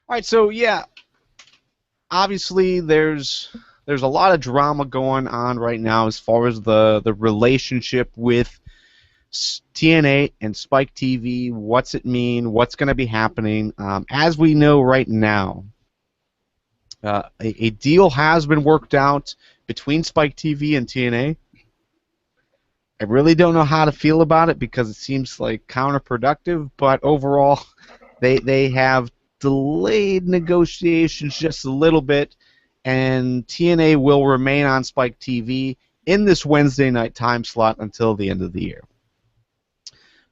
All right, so yeah, obviously there's a lot of drama going on right now as far as the relationship with TNA and Spike TV. What's it mean? What's going to be happening? As we know right now, a deal has been worked out between Spike TV and TNA. I really don't know how to feel about it because it seems like counterproductive, but overall, they have delayed negotiations just a little bit, and TNA will remain on Spike TV in this Wednesday night time slot until the end of the year.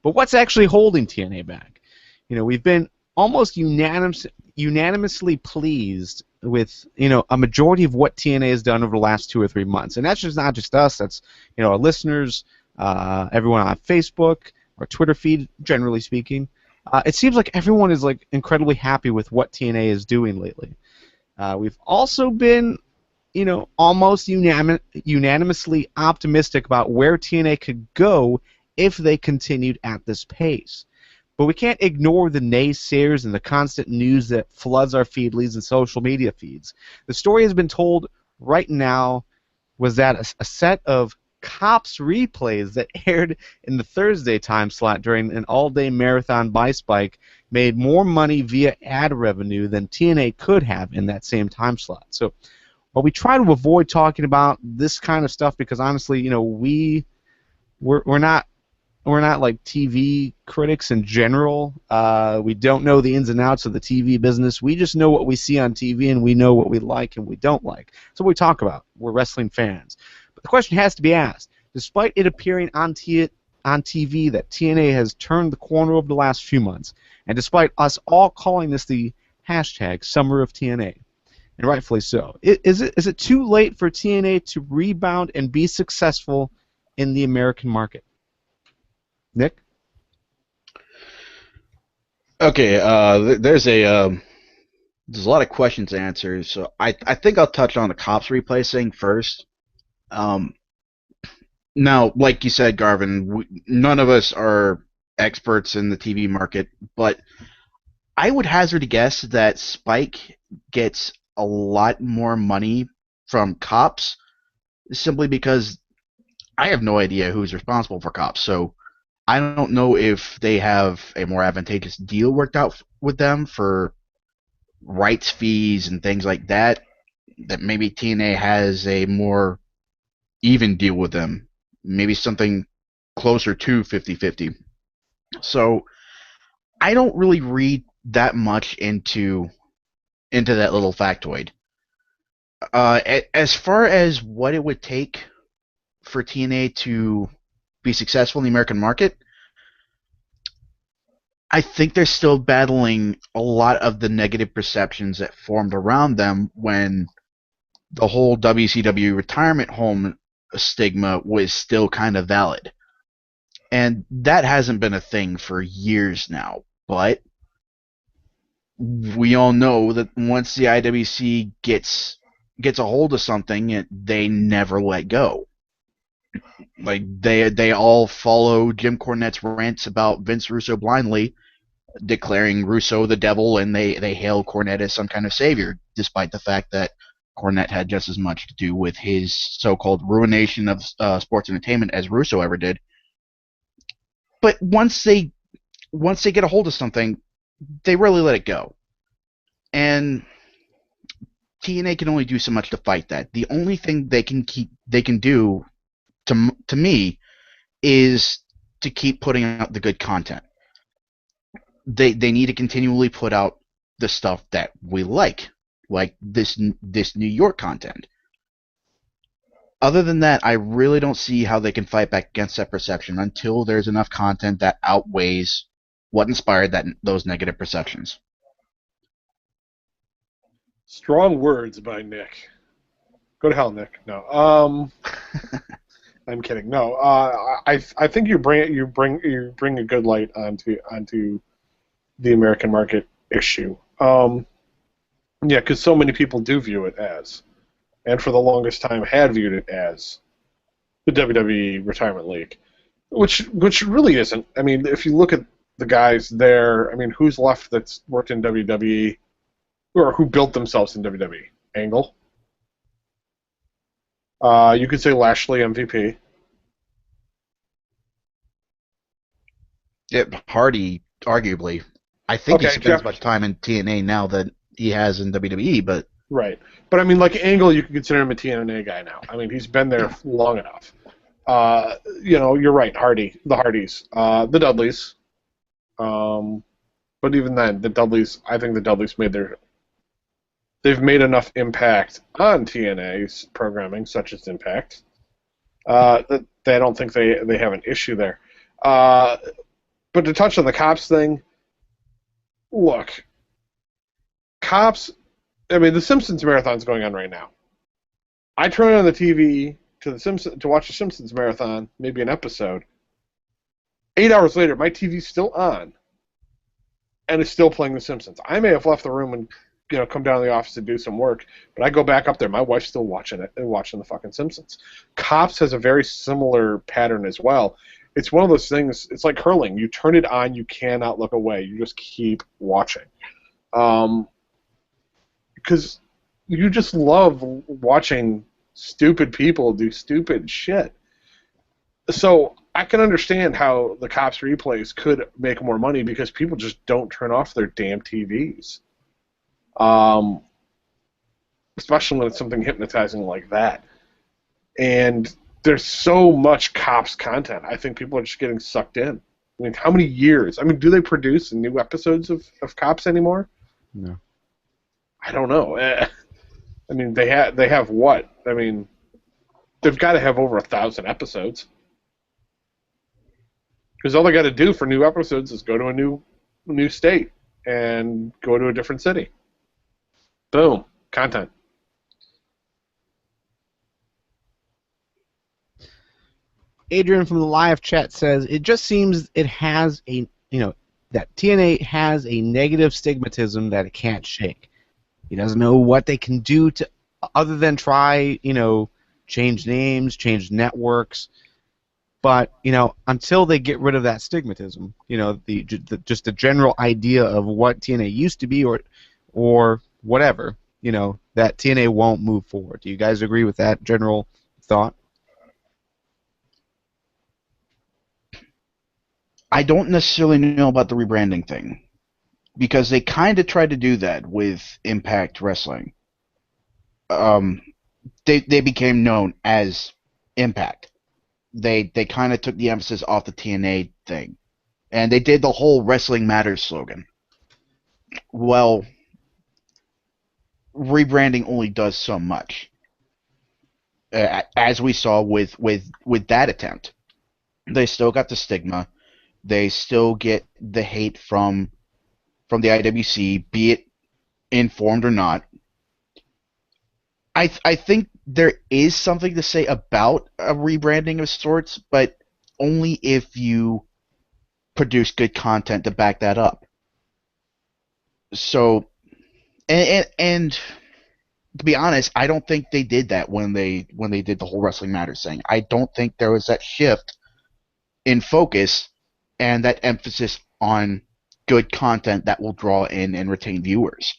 But what's actually holding TNA back? We've been almost unanimously pleased with a majority of what TNA has done over the last 2 or 3 months, and that's just not just us. That's our listeners, everyone on Facebook, our Twitter feed, generally speaking. It seems like everyone is incredibly happy with what TNA is doing lately. We've also been, almost unanimously optimistic about where TNA could go if they continued at this pace. But we can't ignore the naysayers and the constant news that floods our feedlies and social media feeds. The story has been told right now was that a set of Cops replays that aired in the Thursday time slot during an all-day marathon by Spike made more money via ad revenue than TNA could have in that same time slot. So while we try to avoid talking about this kind of stuff because honestly, we're not like TV critics in general. We don't know the ins and outs of the TV business. We just know what we see on TV, and we know what we like and we don't like. So what we talk about. We're wrestling fans. But the question has to be asked. Despite it appearing on TV that TNA has turned the corner over the last few months, and despite us all calling this the hashtag Summer of TNA, and rightfully so, is it too late for TNA to rebound and be successful in the American market? Nick? Okay, there's a lot of questions to answer, so I think I'll touch on the Cops replacing first. Um, Now, like you said, Garvin, none of us are experts in the TV market, but I would hazard a guess that Spike gets a lot more money from Cops simply because I have no idea who's responsible for Cops. So I don't know if they have a more advantageous deal worked out with them for rights fees and things like that. That maybe TNA has a more even deal with them. Maybe something closer to 50-50. So I don't really read that much into that little factoid. As far as what it would take for TNA to be successful in the American market, I think they're still battling a lot of the negative perceptions that formed around them when the whole WCW retirement home stigma was still kind of valid. And that hasn't been a thing for years now. But we all know that once the IWC gets a hold of something, they never let go. Like they all follow Jim Cornette's rants about Vince Russo blindly, declaring Russo the devil, and they hail Cornette as some kind of savior, despite the fact that Cornette had just as much to do with his so-called ruination of sports entertainment as Russo ever did. But once they get a hold of something, they really let it go. And TNA can only do so much to fight that. The only thing they can do to me is to keep putting out the good content. They need to continually put out the stuff that we like this New York content. Other than that, I really don't see how they can fight back against that perception until there's enough content that outweighs what inspired those negative perceptions. Strong words by Nick. Go to hell, Nick. No. I'm kidding. No. I think you bring a good light onto the American market issue. Yeah, because so many people do view it as, and for the longest time had viewed it as, the WWE Retirement League, which really isn't. I mean, if you look at the guys there, I mean, who's left that's worked in WWE or who built themselves in WWE. Angle. You could say Lashley MVP. Hardy, arguably. I think he Okay, spends Jeff. as much time in TNA now that he has in WWE, but Right. But I mean, like Angle, you can consider him a TNA guy now. I mean, he's been there long enough. You're right. The Hardys, the Dudleys. But even then, I think the Dudleys they've made enough impact on TNA's programming, such as Impact, that I don't think they have an issue there. But to touch on the Cops thing, look, Cops. I mean, the Simpsons marathon's going on right now. I turn on the TV to watch the Simpsons marathon, maybe an episode. 8 hours later, my TV's still on, and it's still playing the Simpsons. I may have left the room and come down to the office to do some work, but I go back up there. My wife's still watching it and watching the fucking Simpsons. Cops has a very similar pattern as well. It's one of those things. It's like hurling. You turn it on, you cannot look away. You just keep watching. Because you just love watching stupid people do stupid shit. So I can understand how the Cops replays could make more money because people just don't turn off their damn TVs. Especially when it's something hypnotizing like that. And there's so much Cops content. I think people are just getting sucked in. I mean, how many years? I mean, do they produce new episodes of Cops anymore? No. I don't know. I mean, they have what? I mean, they've got to have over 1,000 episodes. Because all they got to do for new episodes is go to a new state and go to a different city. Boom, content. Adrian from the live chat says it just seems it has that TNA has a negative stigmatism that it can't shake. He doesn't know what they can do to other than try, change names, change networks. But, until they get rid of that stigmatism, just the general idea of what TNA used to be or whatever, that TNA won't move forward. Do you guys agree with that general thought? I don't necessarily know about the rebranding thing. Because they kind of tried to do that with Impact Wrestling. They became known as Impact. They kind of took the emphasis off the TNA thing, and they did the whole "Wrestling Matters" slogan. Well, rebranding only does so much, as we saw with that attempt. They still got the stigma. They still get the hate from the IWC, be it informed or not. I think there is something to say about a rebranding of sorts, but only if you produce good content to back that up. So, and to be honest, I don't think they did that when they did the whole Wrestling Matters thing. I don't think there was that shift in focus and that emphasis on good content that will draw in and retain viewers.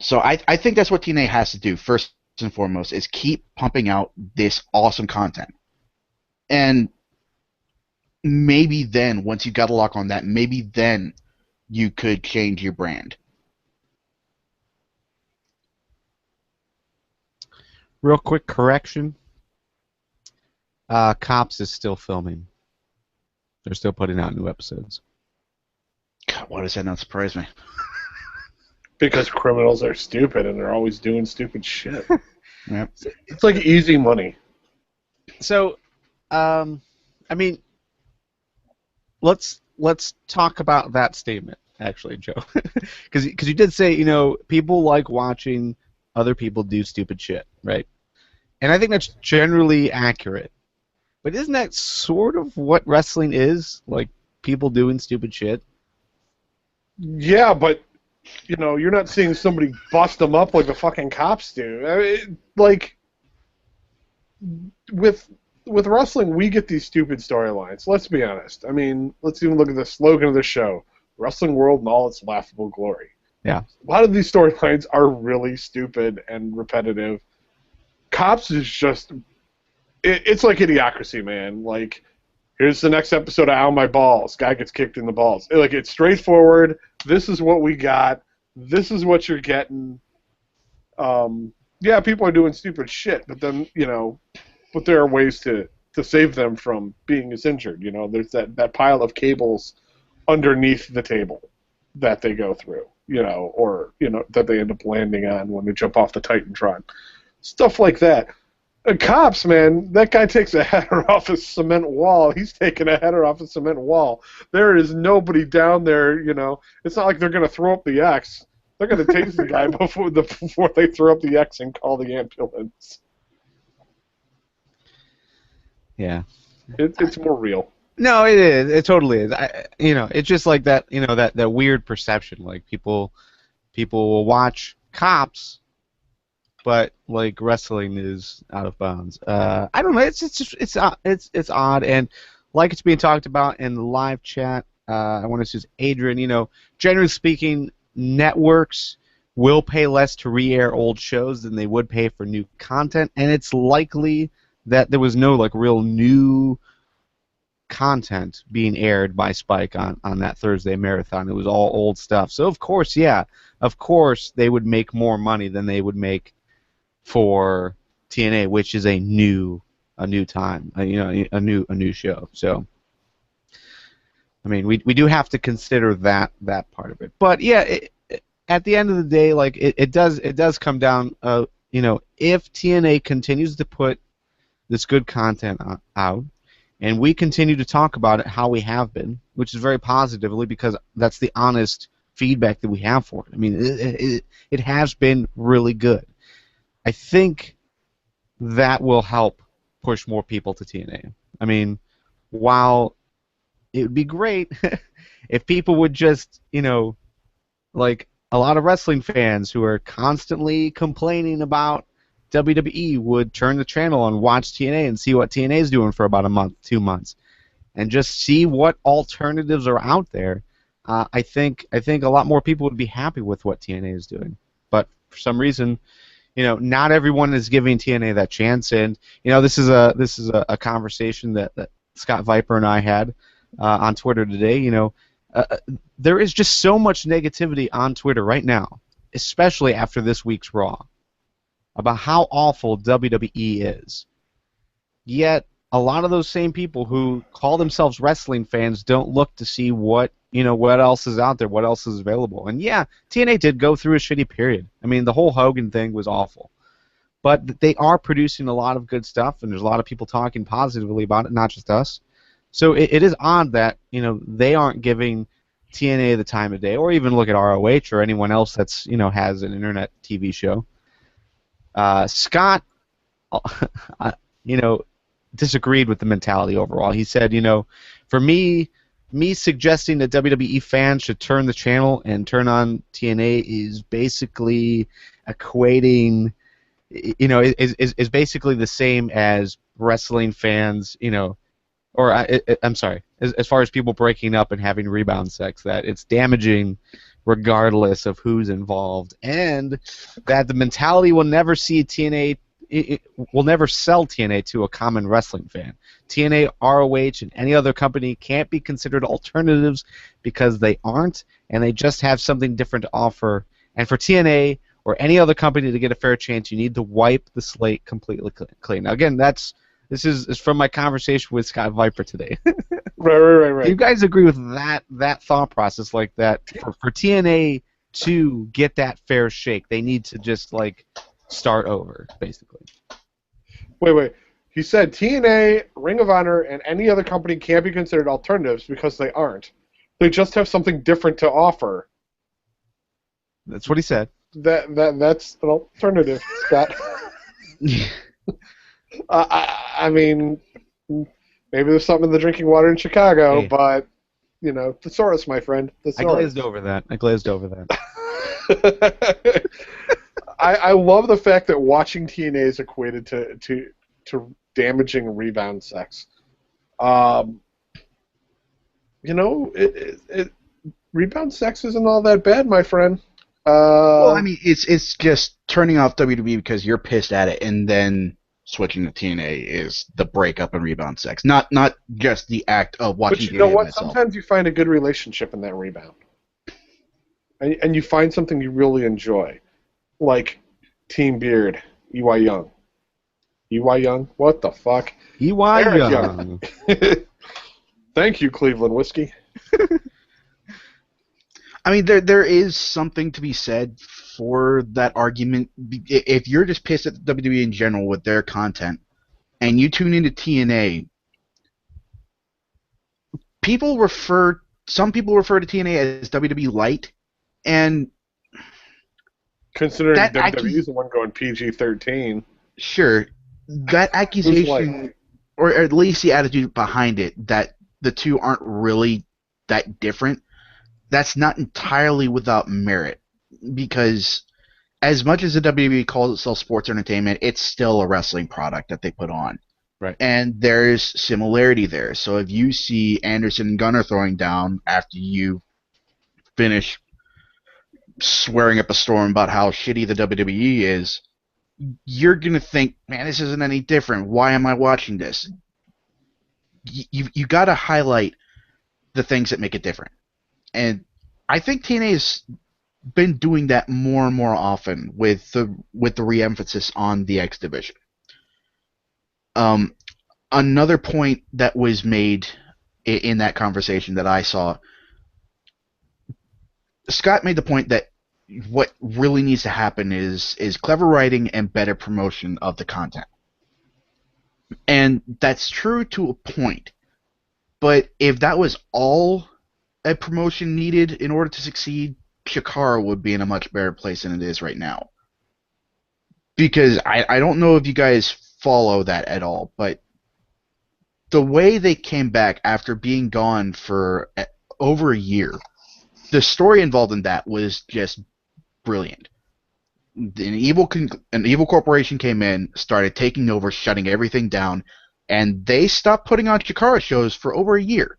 So I think that's what TNA has to do first and foremost is keep pumping out this awesome content. And maybe then, once you got a lock on that, maybe then you could change your brand. Real quick correction. Cops is still filming. They're still putting out new episodes. God, why does that not surprise me? Because criminals are stupid and they're always doing stupid shit. Yep. It's like easy money. So, I mean, let's talk about that statement, actually, Joe, because you did say people like watching other people do stupid shit, right? And I think that's generally accurate. But isn't that sort of what wrestling is? Like people doing stupid shit? Yeah, but you're not seeing somebody bust them up like the fucking cops do. I mean, like with wrestling, we get these stupid storylines. Let's be honest. I mean, let's even look at the slogan of the show: "Wrestling World in all its laughable glory." Yeah. A lot of these storylines are really stupid and repetitive. Cops is just... It's like Idiocracy, man. Like, here's the next episode of Ow My Balls. Guy gets kicked in the balls. Like, it's straightforward. This is what we got. This is what you're getting. Yeah, people are doing stupid shit, but then, but there are ways to save them from being as injured. There's that pile of cables underneath the table that they go through, or that they end up landing on when they jump off the Titantron. Stuff like that. Cops, man, that guy takes a header off a cement wall. He's taking a header off a cement wall. There is nobody down there, It's not like they're going to throw up the X. They're going to tase the guy before they throw up the X and call the ambulance. Yeah. It's more real. No, it is. It totally is. It's just like that. That weird perception. Like people will watch Cops, but like wrestling is out of bounds. I don't know. It's odd, and like it's being talked about in the live chat. I want to say Adrian. Generally speaking, networks will pay less to re-air old shows than they would pay for new content, and it's likely that there was no like real new content being aired by Spike on that Thursday marathon. It was all old stuff. So of course they would make more money than they would make for TNA, which is a new time, a new show. So I mean, we do have to consider that part of it. But yeah, at the end of the day, like it does come down, if TNA continues to put this good content out, and we continue to talk about it how we have been, which is very positively because that's the honest feedback that we have for it. I mean, it has been really good. I think that will help push more people to TNA. I mean, while it would be great if people would just, like a lot of wrestling fans who are constantly complaining about WWE would turn the channel and watch TNA and see what TNA is doing for about a month, 2 months, and just see what alternatives are out there. I think a lot more people would be happy with what TNA is doing. But for some reason, not everyone is giving TNA that chance. And this is a conversation that Scott Viper and I had on Twitter today. There is just so much negativity on Twitter right now, especially after this week's Raw, about how awful WWE is. Yet a lot of those same people who call themselves wrestling fans don't look to see what else is out there, what else is available. And yeah, TNA did go through a shitty period. I mean, the whole Hogan thing was awful. But they are producing a lot of good stuff, and there's a lot of people talking positively about it, not just us. So it is odd that they aren't giving TNA the time of day, or even look at ROH or anyone else that's has an internet TV show. Scott, disagreed with the mentality overall. He said, for me suggesting that WWE fans should turn the channel and turn on TNA is basically equating, is basically the same as wrestling fans, or I'm sorry, as far as people breaking up and having rebound sex, that it's damaging regardless of who's involved, and that the mentality will never see TNA, it will never sell TNA to a common wrestling fan. TNA, ROH, and any other company can't be considered alternatives because they aren't, and they just have something different to offer. And for TNA or any other company to get a fair chance, you need to wipe the slate completely clean. Now, again, this is from my conversation with Scott Viper today. Right. Do you guys agree with that thought process, like that for TNA to get that fair shake, they need to just like start over, basically? Wait. He said TNA, Ring of Honor, and any other company can't be considered alternatives because they aren't. They just have something different to offer. That's what he said. That's an alternative, Scott. I mean, maybe there's something in the drinking water in Chicago, hey. But thesaurus, my friend. Thesaurus. I glazed over that. I love the fact that watching TNA is equated to damaging rebound sex. Rebound sex isn't all that bad, my friend. Well, I mean, it's just turning off WWE because you're pissed at it, and then switching to TNA is the breakup and rebound sex. Not just the act of but watching you know TNA by what? itself. Sometimes you find a good relationship in that rebound, and you find something you really enjoy, like Team Beard, EY Young. EY Young? What the fuck? EY Eric Young. Thank you, Cleveland Whiskey. I mean, there is something to be said for that argument. If you're just pissed at the WWE in general with their content, and you tune into TNA, some people refer to TNA as WWE Light, and Considering that WWE's the one going PG-13. sure, that Who's like? accusation, or at least the attitude behind it, that the two aren't really that different, that's not entirely without merit, because as much as the WWE calls itself sports entertainment, it's still a wrestling product that they put on. Right. And there's similarity there. So if you see Anderson and Gunner throwing down after you finish swearing up a storm about how shitty the WWE is, you're going to think, man, this isn't any different. Why am I watching this? You got to highlight the things that make it different. And I think TNA has been doing that more and more often with the re-emphasis on the X division. Another point that was made in that conversation that I saw, Scott made the point that what really needs to happen is clever writing and better promotion of the content. And that's true to a point. But if that was all a promotion needed in order to succeed, Chikara would be in a much better place than it is right now. Because I don't know if you guys follow that at all, but the way they came back after being gone for over a year, the story involved in that was just brilliant. An evil corporation came in, started taking over, shutting everything down, and they stopped putting on Chikara shows for over a year.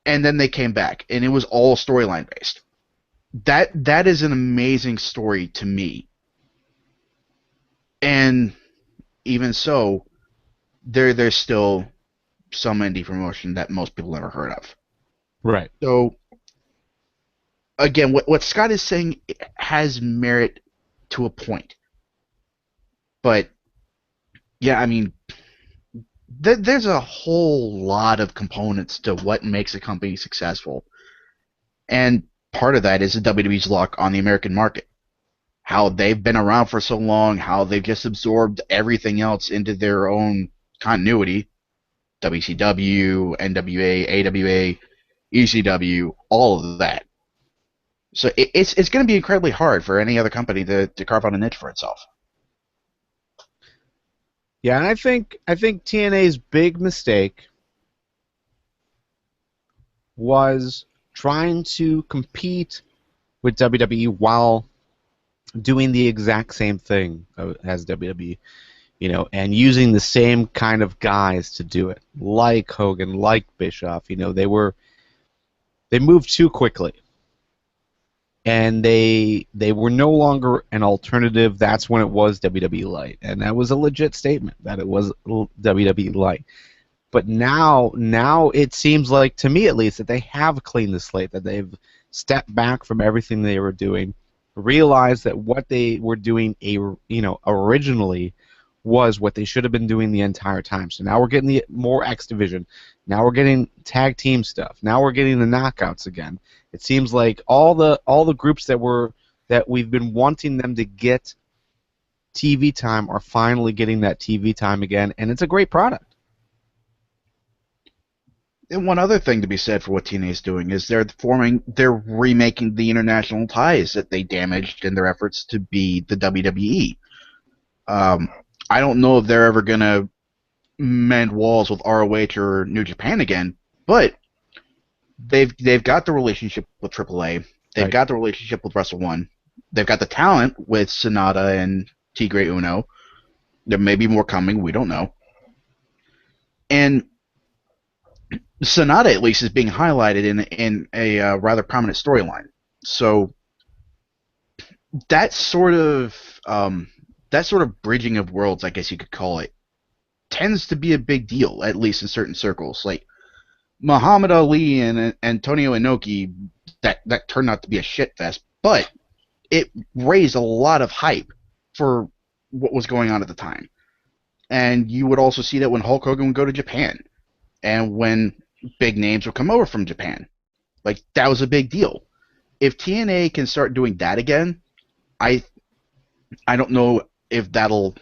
And then they came back, and it was all storyline based. That is an amazing story to me. And even so, there's still some indie promotion that most people never heard of. Right. So again, what Scott is saying has merit to a point. But yeah, I mean, there's a whole lot of components to what makes a company successful. And part of that is the WWE's luck on the American market. How they've been around for so long, how they've just absorbed everything else into their own continuity. WCW, NWA, AWA, ECW, all of that. So it's going to be incredibly hard for any other company to carve out a niche for itself. Yeah, and I think TNA's big mistake was trying to compete with WWE while doing the exact same thing as WWE, and using the same kind of guys to do it, like Hogan, like Bischoff. They moved too quickly, and they were no longer an alternative. That's when it was WWE Light, and that was a legit statement that it was WWE Light. But now it seems like, to me at least, that they have cleaned the slate, that they've stepped back from everything they were doing, realized that what they were doing, originally was what they should have been doing the entire time. So now we're getting the more X Division. Now we're getting tag team stuff. Now we're getting the knockouts again. It seems like all the groups that we've been wanting them to get TV time are finally getting that TV time again, and it's a great product. And one other thing to be said for what TNA is doing is they're remaking the international ties that they damaged in their efforts to be the WWE. I don't know if they're ever gonna mend walls with ROH or New Japan again, but they've got the relationship with AAA. They've got the relationship with Wrestle One. They've got the talent with Sonata and Tigre Uno. There may be more coming. We don't know. And Sonata, at least, is being highlighted in a rather prominent storyline. So that sort of bridging of worlds, I guess you could call it, tends to be a big deal, at least in certain circles. Like Muhammad Ali and Antonio Inoki, that turned out to be a shit fest, but it raised a lot of hype for what was going on at the time. And you would also see that when Hulk Hogan would go to Japan, and when big names would come over from Japan, like that was a big deal. If TNA can start doing that again, I don't know if that'll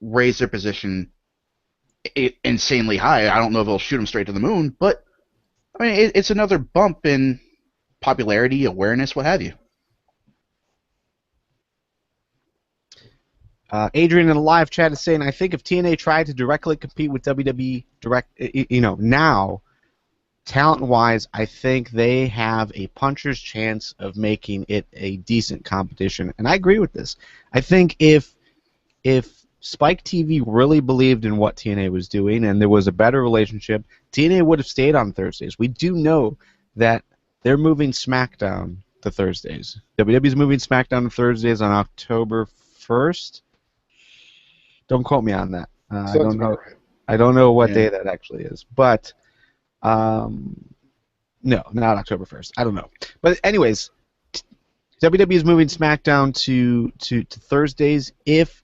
raise their position insanely high. I don't know if it'll shoot them straight to the moon, but I mean, it's another bump in popularity, awareness, what have you. Adrian in the live chat is saying, I think if TNA tried to directly compete with WWE now, talent-wise, I think they have a puncher's chance of making it a decent competition. And I agree with this. I think if Spike TV really believed in what TNA was doing and there was a better relationship, TNA would have stayed on Thursdays. We do know that they're moving SmackDown to Thursdays. WWE's moving SmackDown to Thursdays on October 1st. Don't quote me on that. I don't know. Right. I don't know what day that actually is, but no, not October 1st. I don't know. But anyways, WWE is moving SmackDown to Thursdays. If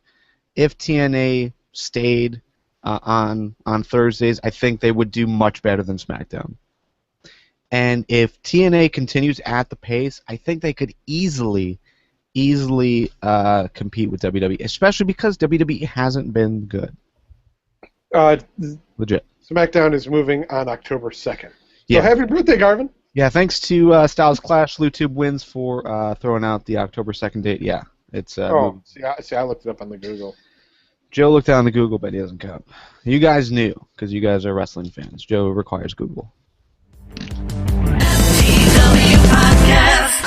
TNA stayed on Thursdays, I think they would do much better than SmackDown. And if TNA continues at the pace, I think they could easily compete with WWE, especially because WWE hasn't been good. Legit. SmackDown is moving on October 2nd. So happy birthday, Garvin. Yeah, thanks to Styles Clash, LuTube Wins for throwing out the October 2nd date. Yeah, it's. See, I looked it up on the Google. Joe looked on the Google, but he doesn't count. You guys knew, because you guys are wrestling fans. Joe requires Google. MTW Podcast.